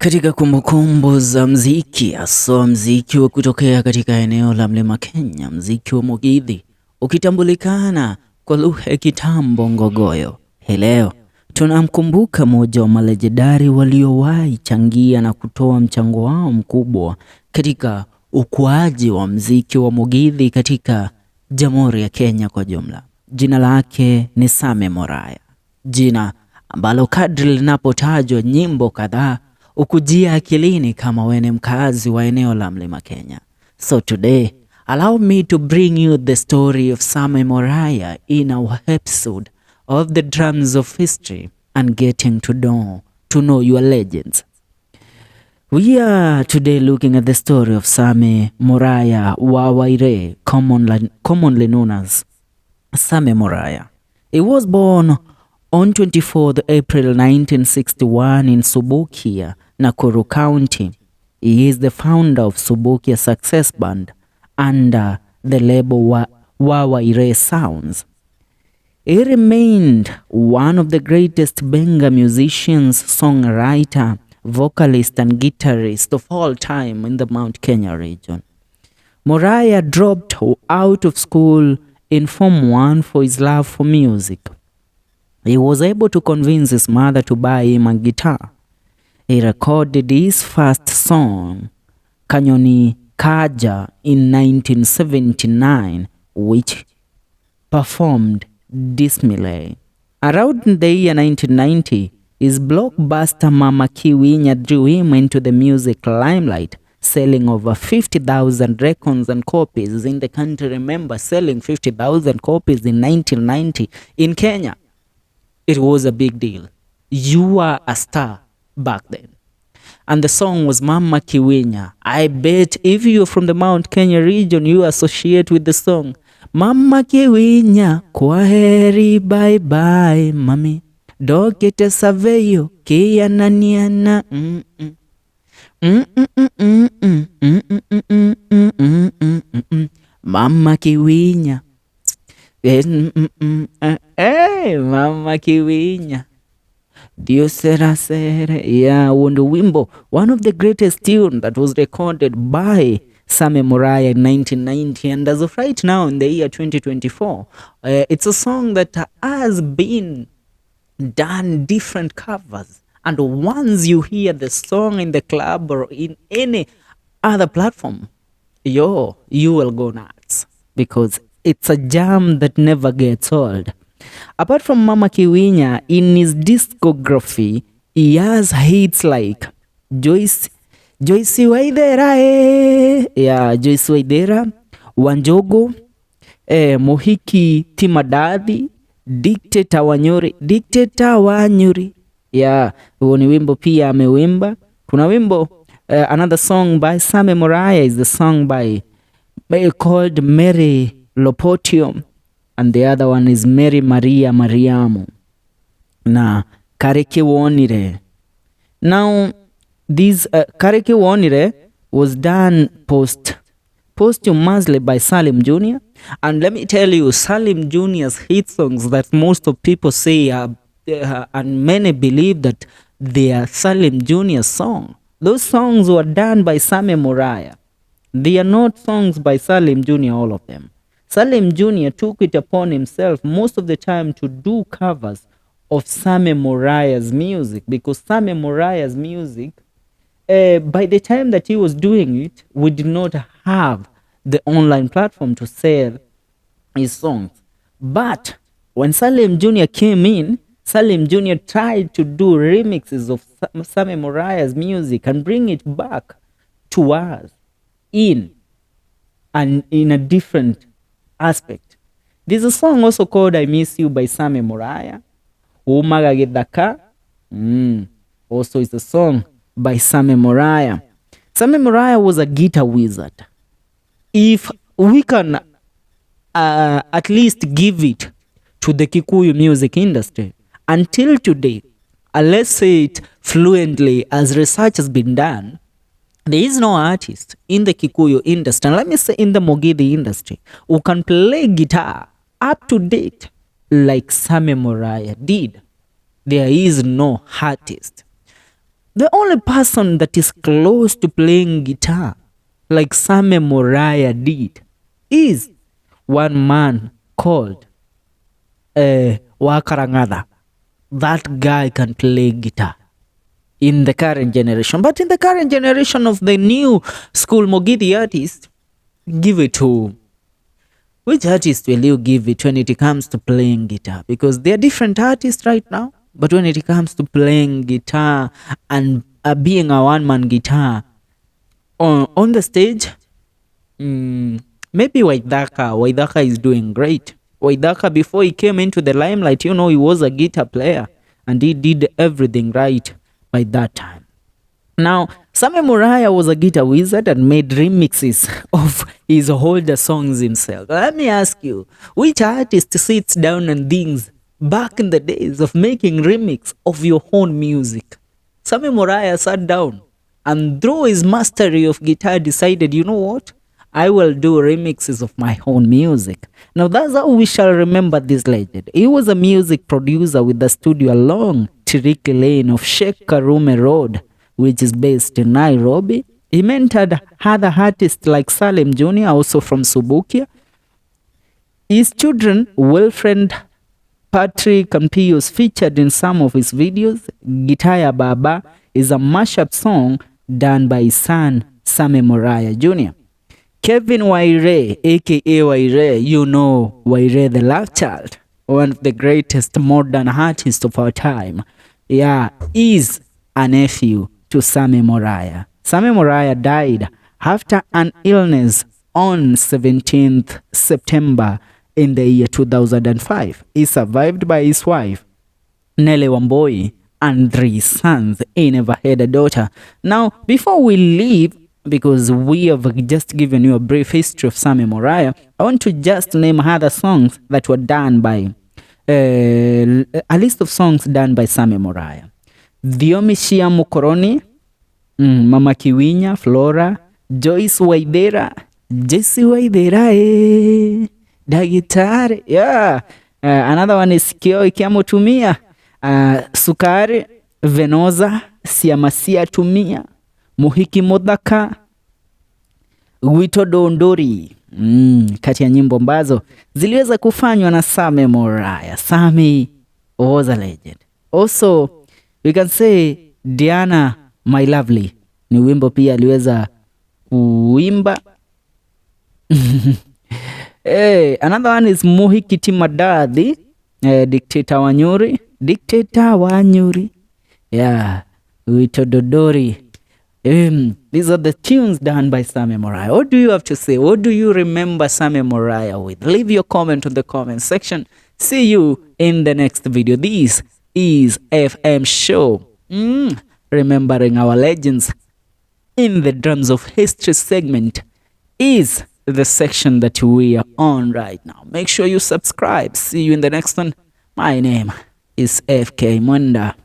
Katika kumbukumbu za mziki, haswa mziki wa kutokea katika eneo la Mlima Kenya, mziki wa Mugithi ukitambulikana kwa lugha ya kitambo Ngogoyo. Hii leo tunamkumbuka mmoja wa malejendari waliowahi changia na kutoa mchango wao mkubwa katika ukuaji wa mziki wa Mugithi katika Jamhuri ya Kenya kwa jumla. Jina lake ni Sammy Muraya, jina ambalo kadri linapotajwa nyimbo kadhaa ukujia akilini kama wene mkazi wa eneo la Mlima Kenya. So today, allow me to bring you the story of Sammy Muraya in our episode of the Drums of History and getting to know your legends. We are today looking at the story of Sammy Muraya Wawaire, commonly known as Sammy Muraya. He was born on 24th April 1961 in Subukia, Nakuru County. He is the founder of Subukia Success Band under the label Wawaire Sounds. He remained one of the greatest Benga musicians, songwriter, vocalist and guitarist of all time in the Mount Kenya region. Muraya dropped out of school in Form 1 for his love for music. He was able to convince his mother to buy him a guitar. He recorded his first song, Kanyoni Kaja, in 1979, which performed dismally. Around the year 1990, his blockbuster Mama Kiwinya drew him into the music limelight, selling over 50,000 records and copies in the country. Remember, selling 50,000 copies in 1990 in Kenya. It was a big deal. You were a star back then. And the song was Mama Kiwinya. I bet if you're from the Mount Kenya region, you associate with the song Mama Kiwinya, kwaheri bye bye mami, dokete saveyo kiyananiana Mama Kiwinya. Hey, Mama Kiwinya. Dio sera sere. Yeah, Wondo Wimbo. One of the greatest tune that was recorded by Sammy Muraya in 1990. And as of right now, in the year 2024, it's a song that has been done different covers. And once you hear the song in the club or in any other platform, you will go nuts. Because it's a jam that never gets old. Apart from Mama Kiwinya, in his discography, he has hits like Joyce Waidera, Joyce Waidera, Wanjogo, Mohiki Timadadi, Dictator Wanyuri. Yeah, huo ni wimbo pia amewimba. Kuna wimbo, another song by Sammy Muraya is the song by called Mary Lopotium, and the other one is Mary Maria Mariamu na Kareke Wonire. Now this Kareke Wonire was done posthumously by Salim Jr. And let me tell you, Salim Jr.'s hit songs that most of people say are and many believe that they are Salim Jr.'s song. Those songs were done by Sammy Muraya. They are not songs by Salim Jr., all of them. Salim Jr. took it upon himself most of the time to do covers of Sammy Muraya's music, because Sammy Muraya's music, by the time that he was doing it, we did not have the online platform to sell his songs. But when Salim Jr. came in, Salim Jr. tried to do remixes of Sammy Muraya's music and bring it back to us in a different aspect. There's a song also called I Miss You by Sammy Muraya. Umaga Gedaka. Also is a song by Sammy Muraya. Sammy Muraya was a guitar wizard. If we can at least give it to the Kikuyu music industry, until today, let's say it fluently as research has been done, there is no artist in the Kikuyu industry, and let me say in the Mugithi industry, who can play guitar up to date like Sammy Muraya did. There is no artist. The only person that is close to playing guitar like Sammy Muraya did is one man called Wakarangada. That guy can play guitar in the current generation. But in the current generation of the new school Mogidi artists, give it to which artist will you give it when it comes to playing guitar? Because they are different artists right now. But when it comes to playing guitar and being a one-man guitar on the stage, maybe Waidaka is doing great. Waidaka, before he came into the limelight, he was a guitar player and he did everything right by that time. Now, Sammy Muraya was a guitar wizard and made remixes of his older songs himself. Let me ask you, which artist sits down and thinks back in the days of making remix of your own music? Sammy Muraya sat down and through his mastery of guitar decided, you know what? I will do remixes of my own music. Now that's how we shall remember this legend. He was a music producer with the studio along Tiriki Lane of Sheikh Karume Road, which is based in Nairobi. He mentored other artists like Salem Jr., also from Subukia. His children, Wilfred, Patrick, and Pius featured in some of his videos. Gitaya Baba is a mashup song done by his son, Sammy Muraya Jr. Kevin Waire, aka Waire, Waire the Love Child, one of the greatest modern artists of our time, is a nephew to Sammy Muraya. Sammy Muraya died after an illness on 17th September in the year 2005. He survived by his wife, Nele Wamboi, and 3 sons. He never had a daughter. Now, before we leave, because we have just given you a brief history of Sammy Muraya, I want to just name other songs that were done by, a list of songs done by Sammy Muraya. Diomishia Mukoroni, Mama Kiwinya, Flora, Joyce Waidera, Jesse Waidera, Dagitare, another one is Kio Ikiamo Tumia, Sukari, Venoza, Siamasia Tumia, Muhiki Modaka, Wito Dondori. Kati ya nyimbo ambazo ziliweza kufanywa na Sammy Muraya. Sammy was a legend. Also, we can say Diana My Lovely ni wimbo pia aliweza kuimba. Another one is Muhiki Timadadi, Dictator Wanyuri. Wito Dodori. These are the tunes done by Sammy Muraya. What do you have to say? What do you remember Sammy Muraya with? Leave your comment in the comment section. See you in the next video. This is FM Show. Remembering our legends in the Drums of History segment is the section that we are on right now. Make sure you subscribe. See you in the next one. My name is FK Munda.